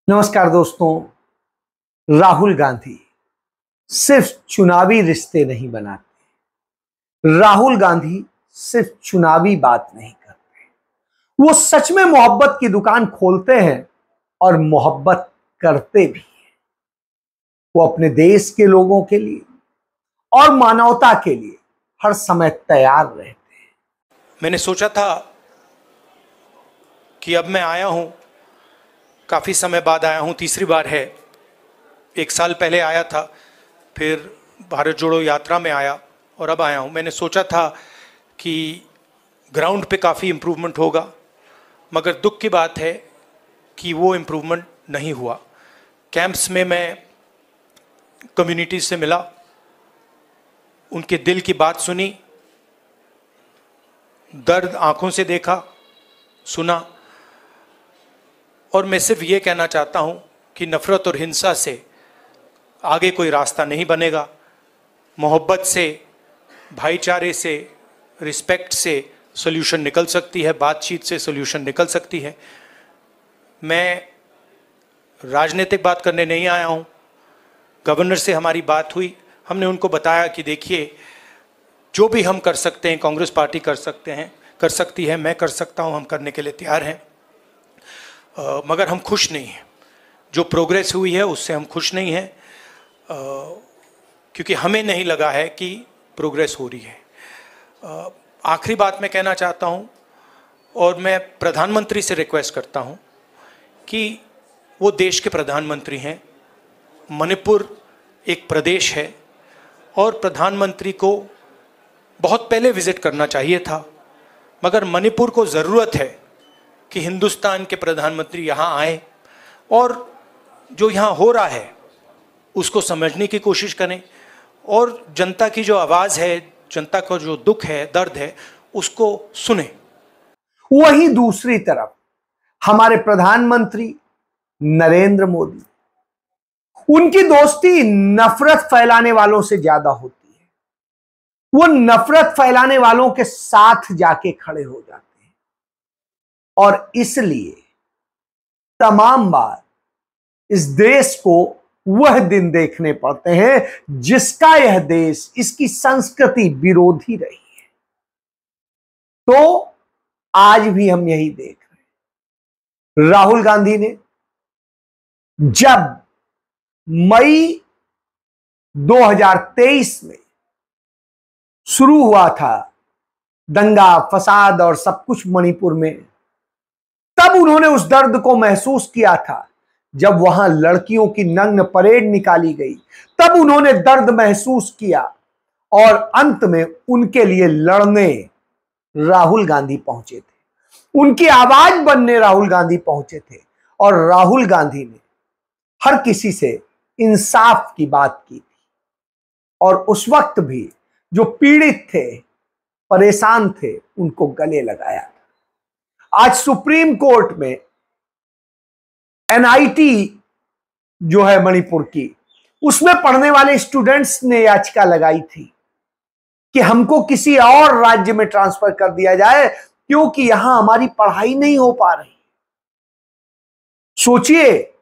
नमस्कार दोस्तों। राहुल गांधी सिर्फ चुनावी रिश्ते नहीं बनाते, राहुल गांधी सिर्फ चुनावी बात नहीं करते, वो सच में मोहब्बत की दुकान खोलते हैं और मोहब्बत करते भी हैं। वो अपने देश के लोगों के लिए और मानवता के लिए हर समय तैयार रहते हैं। मैंने सोचा था कि अब मैं आया हूं, काफ़ी समय बाद आया हूं, तीसरी बार है। 1 साल पहले आया था, फिर भारत जोड़ो यात्रा में आया और अब आया हूं। मैंने सोचा था कि ग्राउंड पे काफ़ी इम्प्रूवमेंट होगा, मगर दुख की बात है कि वो इम्प्रूवमेंट नहीं हुआ। कैंप्स में मैं कम्युनिटी से मिला, उनके दिल की बात सुनी, दर्द आंखों से देखा, सुना, और मैं सिर्फ ये कहना चाहता हूँ कि नफ़रत और हिंसा से आगे कोई रास्ता नहीं बनेगा। मोहब्बत से, भाईचारे से, रिस्पेक्ट से सॉल्यूशन निकल सकती है, बातचीत से सॉल्यूशन निकल सकती है। मैं राजनीतिक बात करने नहीं आया हूँ। गवर्नर से हमारी बात हुई, हमने उनको बताया कि देखिए, जो भी हम कर सकते हैं, कांग्रेस पार्टी कर सकती है, मैं कर सकता हूँ, हम करने के लिए तैयार हैं। मगर हम खुश नहीं हैं। जो प्रोग्रेस हुई है उससे हम खुश नहीं हैं, क्योंकि हमें नहीं लगा है कि प्रोग्रेस हो रही है। आखिरी बात मैं कहना चाहता हूँ, और मैं प्रधानमंत्री से रिक्वेस्ट करता हूँ कि वो देश के प्रधानमंत्री हैं। मणिपुर एक प्रदेश है और प्रधानमंत्री को बहुत पहले विज़िट करना चाहिए था, मगर मणिपुर को ज़रूरत है कि हिंदुस्तान के प्रधानमंत्री यहाँ आए और जो यहाँ हो रहा है उसको समझने की कोशिश करें, और जनता की जो आवाज़ है, जनता का जो दुख है, दर्द है, उसको सुने। वहीं दूसरी तरफ हमारे प्रधानमंत्री नरेंद्र मोदी, उनकी दोस्ती नफरत फैलाने वालों से ज्यादा होती है। वो नफरत फैलाने वालों के साथ जाके खड़े हो जाते हैं, और इसलिए तमाम बार इस देश को वह दिन देखने पड़ते हैं जिसका यह देश, इसकी संस्कृति विरोधी रही है। तो आज भी हम यही देख रहे हैं। राहुल गांधी ने जब मई 2023 में शुरू हुआ था दंगा फसाद और सब कुछ मणिपुर में, तब उन्होंने उस दर्द को महसूस किया था। जब वहां लड़कियों की नग्न परेड निकाली गई, तब उन्होंने दर्द महसूस किया, और अंत में उनके लिए लड़ने राहुल गांधी पहुंचे थे, उनकी आवाज बनने राहुल गांधी पहुंचे थे। और राहुल गांधी ने हर किसी से इंसाफ की बात की थी, और उस वक्त भी जो पीड़ित थे, परेशान थे, उनको गले लगाया था। आज सुप्रीम कोर्ट में एनआईटी जो है मणिपुर की, उसमें पढ़ने वाले स्टूडेंट्स ने याचिका लगाई थी कि हमको किसी और राज्य में ट्रांसफर कर दिया जाए, क्योंकि यहां हमारी पढ़ाई नहीं हो पा रही। सोचिए,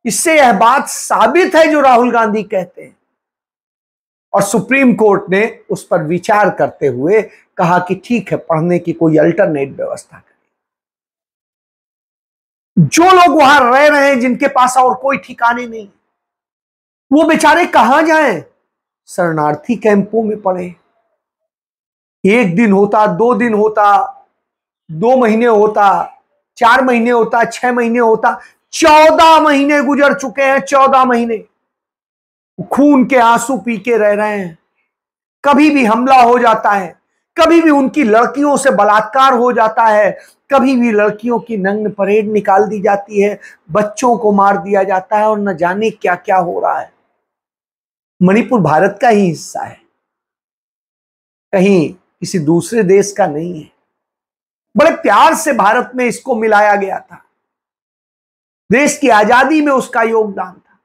इससे यह बात साबित है जो राहुल गांधी कहते हैं। और सुप्रीम कोर्ट ने उस पर विचार करते हुए कहा कि ठीक है, पढ़ने की कोई अल्टरनेट व्यवस्था करें। जो लोग वहां रह रहे हैं, जिनके पास और कोई ठिकाने नहीं, वो बेचारे कहां जाएं? शरणार्थी कैंपों में पड़े। 1 दिन होता, 2 दिन होता, 2 महीने होता, 4 महीने होता, 6 महीने होता, 14 महीने गुजर चुके हैं। 14 महीने खून के आंसू पी के रह रहे हैं। कभी भी हमला हो जाता है, कभी भी उनकी लड़कियों से बलात्कार हो जाता है, कभी भी लड़कियों की नग्न परेड निकाल दी जाती है, बच्चों को मार दिया जाता है, और न जाने क्या क्या हो रहा है। मणिपुर भारत का ही हिस्सा है, कहीं किसी दूसरे देश का नहीं है। बड़े प्यार से भारत में इसको मिलाया गया था। देश की आजादी में उसका योगदान था,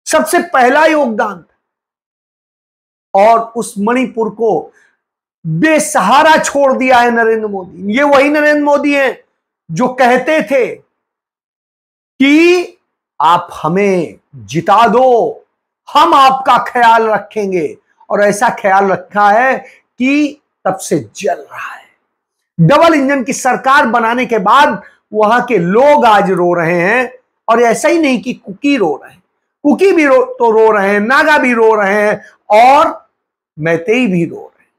सबसे पहला योगदान था। और उस मणिपुर को बेसहारा छोड़ दिया है नरेंद्र मोदी। ये वही नरेंद्र मोदी हैं जो कहते थे कि आप हमें जिता दो, हम आपका ख्याल रखेंगे। और ऐसा ख्याल रखा है कि तब से जल रहा है। डबल इंजन की सरकार बनाने के बाद वहां के लोग आज रो रहे हैं। और ऐसा ही नहीं कि कुकी रो रहे हैं, कुकी भी तो रो रहे हैं, नागा भी रो रहे हैं और मैतेई भी रो रहे हैं।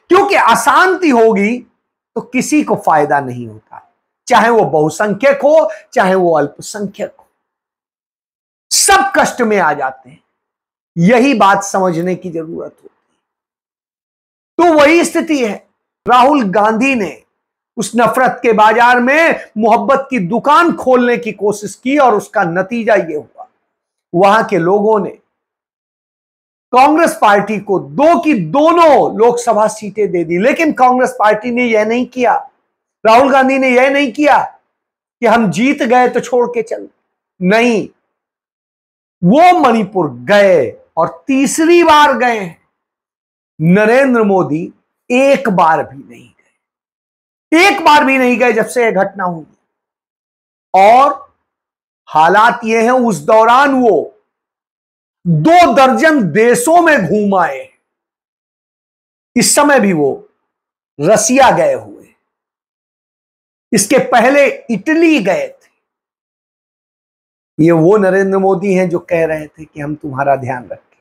क्योंकि अशांति होगी तो किसी को फायदा नहीं होता, चाहे वो बहुसंख्यक हो चाहे वो अल्पसंख्यक हो, सब कष्ट में आ जाते हैं। यही बात समझने की जरूरत होती है। तो वही स्थिति है। राहुल गांधी ने उस नफरत के बाजार में मोहब्बत की दुकान खोलने की कोशिश की और उसका नतीजा यह हुआ, वहां के लोगों ने कांग्रेस पार्टी को 2 की दोनों लोकसभा सीटें दे दी। लेकिन कांग्रेस पार्टी ने यह नहीं किया, राहुल गांधी ने यह नहीं किया कि हम जीत गए तो छोड़ के चल, नहीं, वो मणिपुर गए और तीसरी बार गए। नरेंद्र मोदी एक बार भी नहीं गए, एक बार भी नहीं गए जब से यह घटना हुई। और हालात ये हैं, उस दौरान वो 2 दर्जन देशों में घूम आए। इस समय भी वो रसिया गए हुए, इसके पहले इटली गए थे। ये वो नरेंद्र मोदी हैं जो कह रहे थे कि हम तुम्हारा ध्यान रखें,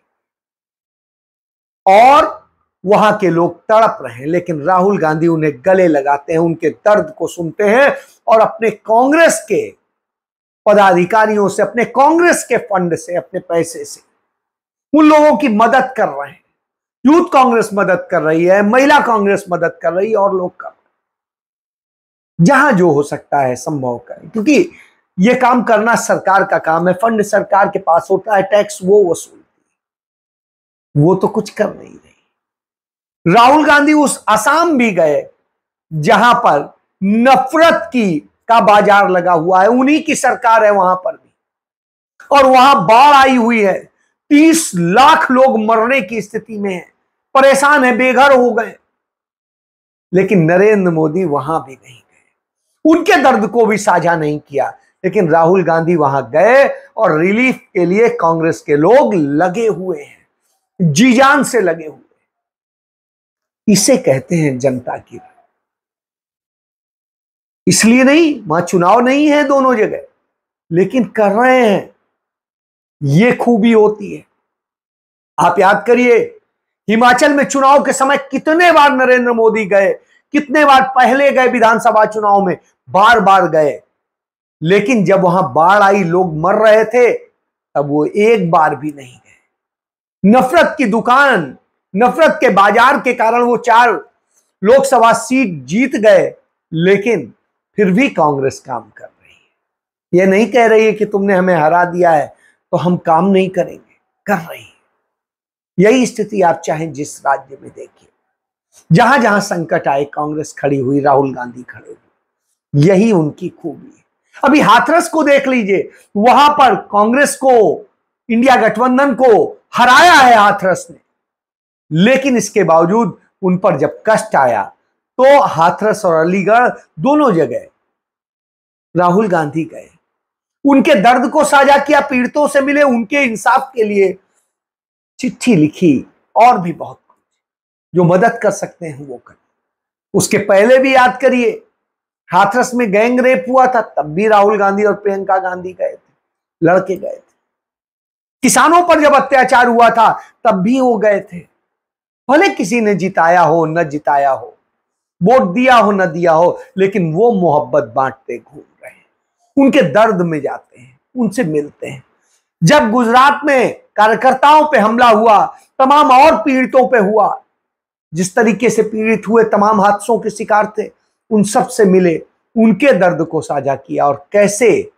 और वहां के लोग तड़प रहे हैं। लेकिन राहुल गांधी उन्हें गले लगाते हैं, उनके दर्द को सुनते हैं और अपने कांग्रेस के पदाधिकारियों से, अपने कांग्रेस के फंड से, अपने पैसे से उन लोगों की मदद कर रहे हैं। यूथ कांग्रेस मदद कर रही है, महिला कांग्रेस मदद कर रही है, और लोग कर रहे हैं। जहां जो हो सकता है संभव करें, क्योंकि यह काम करना सरकार का काम है। फंड सरकार के पास होता है, टैक्स वो वसूलती है, वो तो कुछ कर नहीं रही। राहुल गांधी उस असम भी गए जहां पर नफरत का बाजार लगा हुआ है, उन्हीं की सरकार है वहां पर भी, और वहां बाढ़ आई हुई है। 30 लाख लोग मरने की स्थिति में हैं, परेशान है, बेघर हो गए। लेकिन नरेंद्र मोदी वहां भी नहीं गए, उनके दर्द को भी साझा नहीं किया। लेकिन राहुल गांधी वहां गए और रिलीफ के लिए कांग्रेस के लोग लगे हुए हैं, जी जान से लगे हुए। इसे कहते हैं जनता की राय। इसलिए नहीं, वहां चुनाव नहीं है दोनों जगह, लेकिन कर रहे हैं, ये खूबी होती है। आप याद करिए, हिमाचल में चुनाव के समय कितने बार नरेंद्र मोदी गए, कितने बार पहले गए विधानसभा चुनाव में, बार बार गए। लेकिन जब वहां बाढ़ आई, लोग मर रहे थे, तब वो एक बार भी नहीं गए। नफरत की दुकान, नफरत के बाजार के कारण वो 4 लोकसभा सीट जीत गए। लेकिन फिर भी कांग्रेस काम कर रही है, ये नहीं कह रही है कि तुमने हमें हरा दिया है तो हम काम नहीं करेंगे, कर रही है। यही स्थिति आप चाहें जिस राज्य में देखिए, जहां जहां संकट आए कांग्रेस खड़ी हुई, राहुल गांधी खड़े हुए। यही उनकी खूबी है। अभी हाथरस को देख लीजिए, वहां पर कांग्रेस को, इंडिया गठबंधन को हराया है हाथरस ने। लेकिन इसके बावजूद उन पर जब कष्ट आया तो हाथरस और अलीगढ़ दोनों जगह राहुल गांधी गए, उनके दर्द को साझा किया, पीड़ितों से मिले, उनके इंसाफ के लिए चिट्ठी लिखी, और भी बहुत कुछ जो मदद कर सकते हैं वो करें। उसके पहले भी याद करिए, हाथरस में गैंग रेप हुआ था, तब भी राहुल गांधी और प्रियंका गांधी गए थे, लड़के गए थे। किसानों पर जब अत्याचार हुआ था तब भी वो गए थे। भले किसी ने जिताया हो न जिताया हो, वोट दिया हो न दिया हो, लेकिन वो मोहब्बत बांटते घूम रहे हैं, उनके दर्द में जाते हैं, उनसे मिलते हैं। जब गुजरात में कार्यकर्ताओं पे हमला हुआ, तमाम और पीड़ितों पे हुआ, जिस तरीके से पीड़ित हुए, तमाम हादसों के शिकार थे, उन सब से मिले, उनके दर्द को साझा किया, और कैसे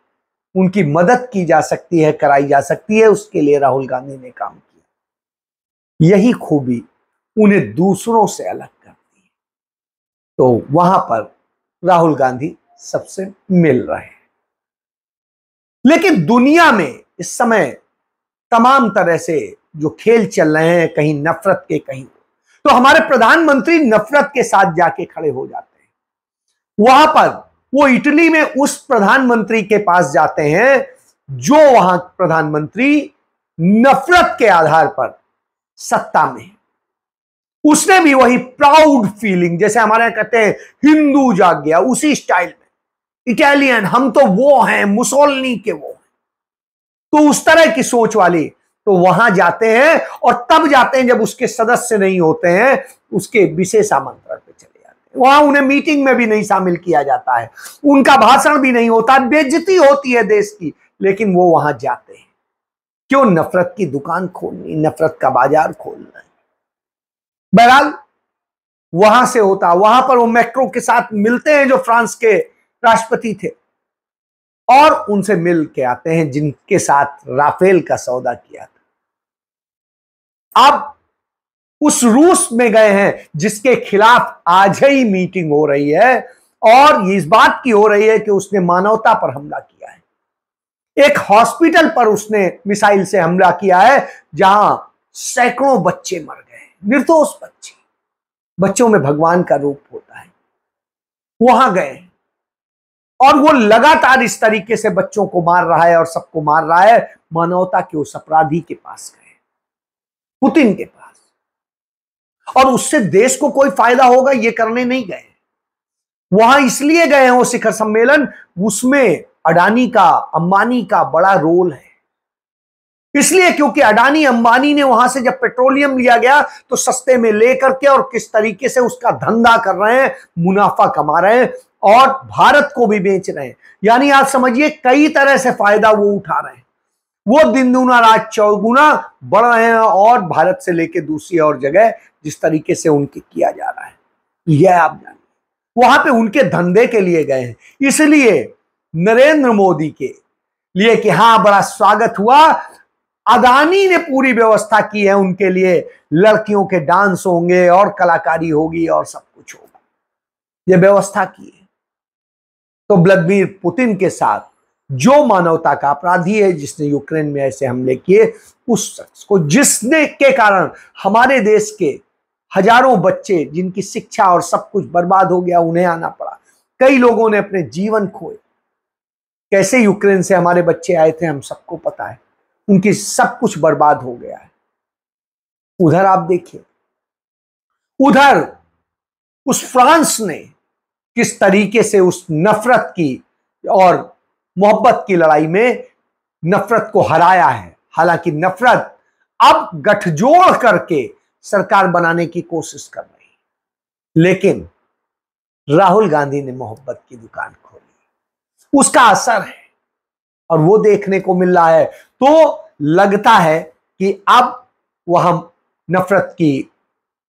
उनकी मदद की जा सकती है, कराई जा सकती है, उसके लिए राहुल गांधी ने काम किया। यही खूबी उन्हें दूसरों से अलग करती है। तो वहां पर राहुल गांधी सबसे मिल रहे हैं। लेकिन दुनिया में इस समय तमाम तरह से जो खेल चल रहे हैं, कहीं नफरत के, कहीं, तो हमारे प्रधानमंत्री नफरत के साथ जाके खड़े हो जाते हैं। वहां पर वो इटली में उस प्रधानमंत्री के पास जाते हैं जो वहां प्रधानमंत्री नफरत के आधार पर सत्ता में है। उसने भी वही प्राउड फीलिंग, जैसे हमारे यहां कहते हैं हिंदू जाग गया, उसी स्टाइल में, इटालियन हम तो वो हैं, मुसोलिनी के वो हैं, तो उस तरह की सोच वाली तो वहां जाते हैं, और तब जाते हैं जब उसके सदस्य नहीं होते हैं, उसके विशेष आमंत्रण पे चले जाते हैं। वहां उन्हें मीटिंग में भी नहीं शामिल किया जाता है, उनका भाषण भी नहीं होता, बेइज्जती होती है देश की, लेकिन वो वहां जाते हैं। क्यों? नफरत की दुकान खोलनी, नफरत का बाजार खोलना है। बहरहाल वहां से होता, वहां पर वो मैक्रो के साथ मिलते हैं जो फ्रांस के राष्ट्रपति थे, और उनसे मिल के आते हैं जिनके साथ राफेल का सौदा किया था। अब उस रूस में गए हैं जिसके खिलाफ आज ही मीटिंग हो रही है, और इस बात की हो रही है कि उसने मानवता पर हमला किया है। एक हॉस्पिटल पर उसने मिसाइल से हमला किया है, जहां सैकड़ों बच्चे मर गए, निर्दोष बच्चे। बच्चों में भगवान का रूप होता है। वहां गए और वो लगातार इस तरीके से बच्चों को मार रहा है और सबको मार रहा है। मानवता के उस अपराधी के पास गए, पुतिन के पास, और उससे देश को कोई फायदा होगा ये करने नहीं गए। वहां इसलिए गए हैं वो शिखर सम्मेलन, उसमें अडानी का, अंबानी का बड़ा रोल है। इसलिए क्योंकि अडानी अंबानी ने वहां से जब पेट्रोलियम लिया गया तो सस्ते में लेकर के, और किस तरीके से उसका धंधा कर रहे हैं, मुनाफा कमा रहे हैं, और भारत को भी बेच रहे हैं। यानी आप समझिए कई तरह से फायदा वो उठा रहे हैं। वो दिन दूना रात चौगुना बढ़ रहे हैं, और भारत से लेके दूसरी और जगह जिस तरीके से उनके किया जा रहा है, यह आप जानिए। वहां पे उनके धंधे के लिए गए हैं, इसलिए नरेंद्र मोदी के लिए कि हाँ बड़ा स्वागत हुआ, अदानी ने पूरी व्यवस्था की है उनके लिए, लड़कियों के डांस होंगे और कलाकारी होगी और सब कुछ होगा, ये व्यवस्था की है। तो व्लादिमीर पुतिन के साथ जो मानवता का अपराधी है, जिसने यूक्रेन में ऐसे हमले किए, उस शख्स को, जिसने के कारण हमारे देश के हजारों बच्चे जिनकी शिक्षा और सब कुछ बर्बाद हो गया, उन्हें आना पड़ा। कई लोगों ने अपने जीवन खोए। कैसे यूक्रेन से हमारे बच्चे आए थे हम सबको पता है, उनकी सब कुछ बर्बाद हो गया है। उधर आप देखिए, उधर उस फ्रांस ने किस तरीके से उस नफरत की और मोहब्बत की लड़ाई में नफरत को हराया है। हालांकि नफरत अब गठजोड़ करके सरकार बनाने की कोशिश कर रही है, लेकिन राहुल गांधी ने मोहब्बत की दुकान खोली, उसका असर है और वो देखने को मिल रहा है। तो लगता है कि अब वहां नफरत की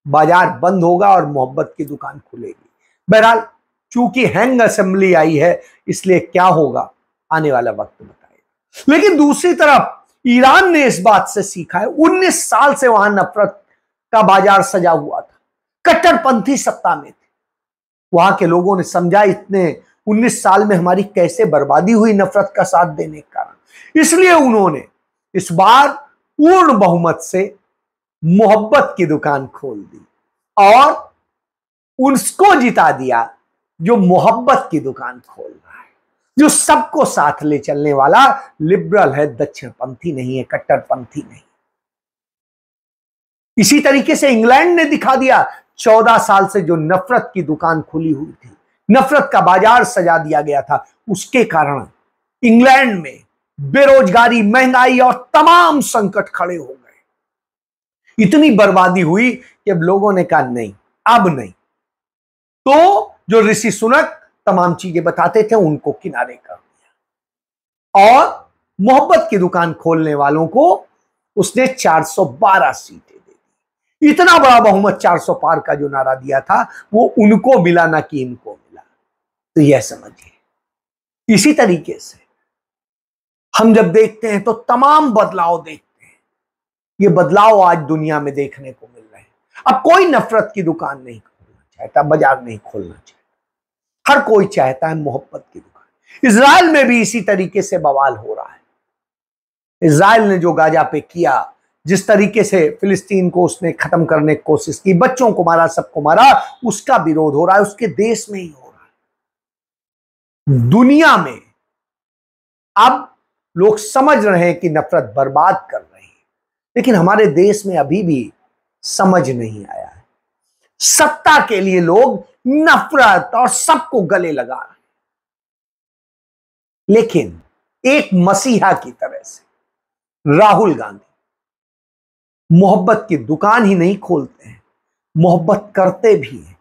बाजार बंद होगा और मोहब्बत की दुकान खुलेगी। बहरहाल चूंकि हैंग असेंबली आई है, इसलिए क्या होगा आने वाला वक्त बताएगा। लेकिन दूसरी तरफ ईरान ने इस बात से सीखा है, 19 साल से वहां नफरत का बाजार सजा हुआ था, कट्टरपंथी सत्ता में थे। वहां के लोगों ने समझा इतने 19 साल में हमारी कैसे बर्बादी हुई नफरत का साथ देने के कारण, इसलिए उन्होंने इस बार पूर्ण बहुमत से मोहब्बत की दुकान खोल दी और उसको जिता दिया जो मोहब्बत की दुकान खोल रहा है, जो सबको साथ ले चलने वाला लिबरल है, दक्षिणपंथी नहीं है, कट्टरपंथी नहीं। इसी तरीके से इंग्लैंड ने दिखा दिया, 14 साल से जो नफरत की दुकान खुली हुई थी, नफरत का बाजार सजा दिया गया था, उसके कारण इंग्लैंड में बेरोजगारी, महंगाई और तमाम संकट खड़े हो गए। इतनी बर्बादी हुई कि अब लोगों ने कहा नहीं, अब नहीं। तो जो ऋषि सुनक तमाम चीजें बताते थे उनको किनारे कर दिया और मोहब्बत की दुकान खोलने वालों को उसने 412 सीटें दे दी। इतना बड़ा बहुमत 400 पार का जो नारा दिया था वो उनको मिला, ना कि इनको मिला। तो यह समझिए। इसी तरीके से हम जब देखते हैं तो तमाम बदलाव देखते हैं, ये बदलाव आज दुनिया में देखने को मिल रहे हैं। अब कोई नफरत की दुकान नहीं खोलना चाहता, बाजार नहीं खोलना चाहता, हर कोई चाहता है मोहब्बत की दुकान। इजराइल में भी इसी तरीके से बवाल हो रहा है। इजराइल ने जो गाजा पे किया, जिस तरीके से फिलिस्तीन को उसने खत्म करने की कोशिश की, बच्चों को मारा, सबको मारा, उसका विरोध हो रहा है, उसके देश में ही हो रहा है। दुनिया में अब लोग समझ रहे हैं कि नफरत बर्बाद कर रही है, लेकिन हमारे देश में अभी भी समझ नहीं आया है। सत्ता के लिए लोग नफरत और सबको गले लगा रहे हैं, लेकिन एक मसीहा की तरह से राहुल गांधी मोहब्बत की दुकान ही नहीं खोलते हैं, मोहब्बत करते भी हैं,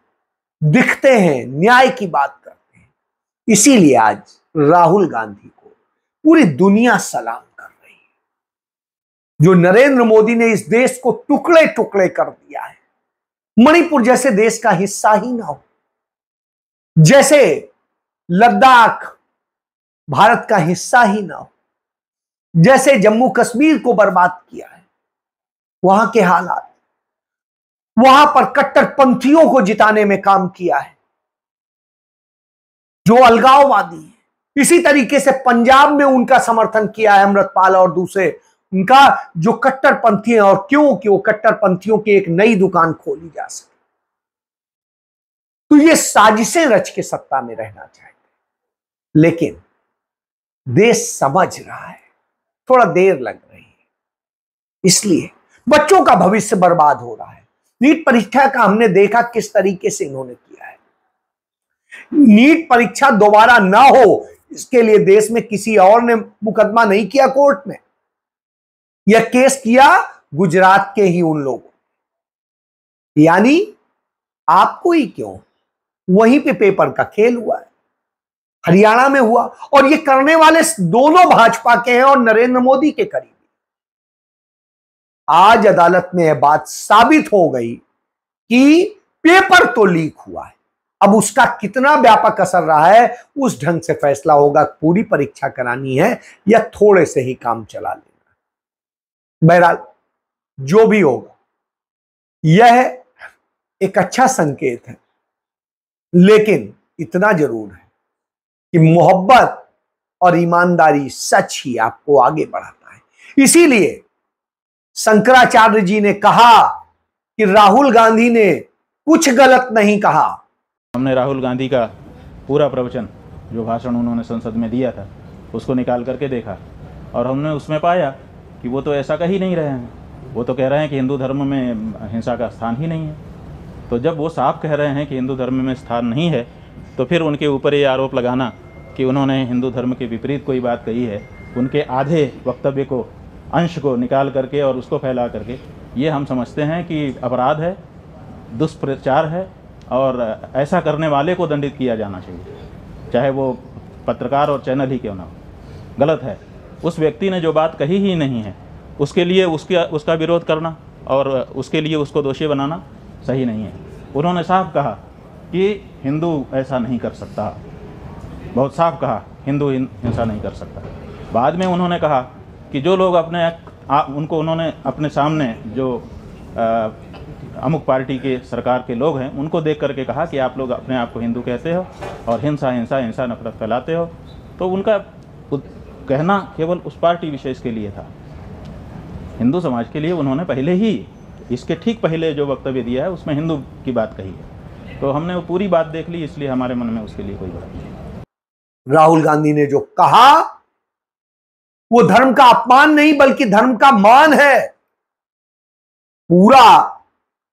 दिखते हैं, न्याय की बात करते हैं। इसीलिए आज राहुल गांधी को पूरी दुनिया सलाम कर रही है। जो नरेंद्र मोदी ने इस देश को टुकड़े टुकड़े कर दिया है, मणिपुर जैसे देश का हिस्सा ही ना हो, जैसे लद्दाख भारत का हिस्सा ही ना हो, जैसे जम्मू कश्मीर को बर्बाद किया है, वहां के हालात, वहां पर कट्टरपंथियों को जिताने में काम किया है जो अलगाववादी है। इसी तरीके से पंजाब में उनका समर्थन किया है अमृतपाल और दूसरे उनका जो कट्टरपंथी हैं, और क्यों कि वो कट्टरपंथियों की एक नई दुकान खोली जा सके। तो ये साजिशें रच के सत्ता में रहना चाहते, लेकिन देश समझ रहा है, थोड़ा देर लग रही है, इसलिए बच्चों का भविष्य बर्बाद हो रहा है। नीट परीक्षा का हमने देखा किस तरीके से इन्होंने किया है। नीट परीक्षा दोबारा ना हो, इसके लिए देश में किसी और ने मुकदमा नहीं किया कोर्ट में, यह केस किया गुजरात के ही उन लोगों, यानी आपको ही क्यों, वहीं पे पेपर का खेल हुआ है, हरियाणा में हुआ, और ये करने वाले दोनों भाजपा के हैं और नरेंद्र मोदी के करीबी। आज अदालत में यह बात साबित हो गई कि पेपर तो लीक हुआ है, अब उसका कितना व्यापक असर रहा है उस ढंग से फैसला होगा, पूरी परीक्षा करानी है या थोड़े से ही काम चला लेना। बहरहाल जो भी होगा, यह एक अच्छा संकेत है, लेकिन इतना जरूर है कि मोहब्बत और ईमानदारी सच ही आपको आगे बढ़ाता है। इसीलिए शंकराचार्य जी ने कहा कि राहुल गांधी ने कुछ गलत नहीं कहा। हमने राहुल गांधी का पूरा प्रवचन, जो भाषण उन्होंने संसद में दिया था, उसको निकाल करके देखा और हमने उसमें पाया कि वो तो ऐसा कह ही नहीं रहे हैं। वो तो कह रहे हैं कि हिंदू धर्म में हिंसा का स्थान ही नहीं है। तो जब वो साफ कह रहे हैं कि हिंदू धर्म में स्थान नहीं है, तो फिर उनके ऊपर ये आरोप लगाना कि उन्होंने हिंदू धर्म के विपरीत कोई बात कही है, उनके आधे वक्तव्य को, अंश को निकाल करके और उसको फैला करके, ये हम समझते हैं कि अपराध है, दुष्प्रचार है, और ऐसा करने वाले को दंडित किया जाना चाहिए, चाहे वो पत्रकार और चैनल ही क्यों ना हो। गलत है। उस व्यक्ति ने जो बात कही ही नहीं है, उसके लिए उसका विरोध करना और उसके लिए उसको दोषी बनाना सही नहीं है। उन्होंने साफ कहा कि हिंदू ऐसा नहीं कर सकता, बहुत साफ कहा, हिंदू हिंसा नहीं कर सकता। बाद में उन्होंने कहा कि जो लोग उनको उन्होंने अपने सामने जो अमुक पार्टी के सरकार के लोग हैं, उनको देख करके कहा कि आप लोग अपने आप को हिंदू कहते हो और हिंसा नफरत फैलाते हो। तो उनका कहना केवल उस पार्टी विशेष के लिए था, हिंदू समाज के लिए उन्होंने पहले ही, इसके ठीक पहले जो वक्तव्य दिया है उसमें हिंदू की बात कही है। तो हमने वो पूरी बात देख ली, इसलिए हमारे मन में उसके लिए कोई बात नहीं। राहुल गांधी ने जो कहा वो धर्म का अपमान नहीं बल्कि धर्म का मान है। पूरा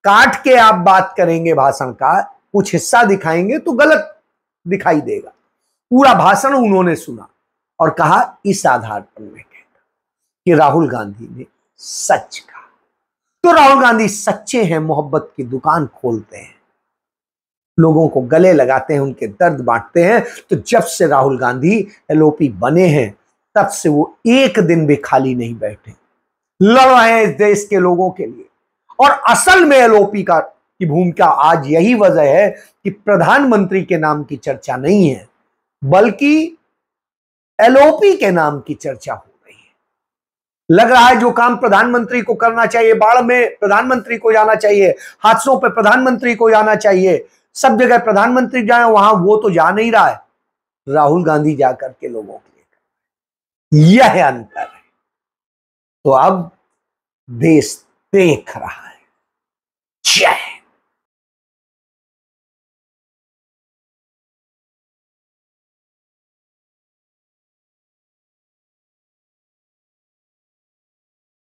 काट के आप बात करेंगे भाषण का, कुछ हिस्सा दिखाएंगे तो गलत दिखाई देगा। पूरा भाषण उन्होंने सुना और कहा, इस आधार पर मैं कहता कि राहुल गांधी ने सच कहा। तो राहुल गांधी सच्चे हैं, मोहब्बत की दुकान खोलते हैं, लोगों को गले लगाते हैं, उनके दर्द बांटते हैं। तो जब से राहुल गांधी एलओपी बने हैं, तब से वो एक दिन भी खाली नहीं बैठे, लड़ रहे हैं इस देश के लोगों के लिए। और असल में एलओपी की भूमिका आज यही वजह है कि प्रधानमंत्री के नाम की चर्चा नहीं है, बल्कि एलओपी के नाम की चर्चा हो रही है। लग रहा है जो काम प्रधानमंत्री को करना चाहिए, बाढ़ में प्रधानमंत्री को जाना चाहिए, हादसों पे प्रधानमंत्री को जाना चाहिए, सब जगह प्रधानमंत्री जाए, वहां वो तो जा नहीं रहा है, राहुल गांधी जाकर के लोगों के लिए। यह अंतर है। तो अब देश देख रहा है। जय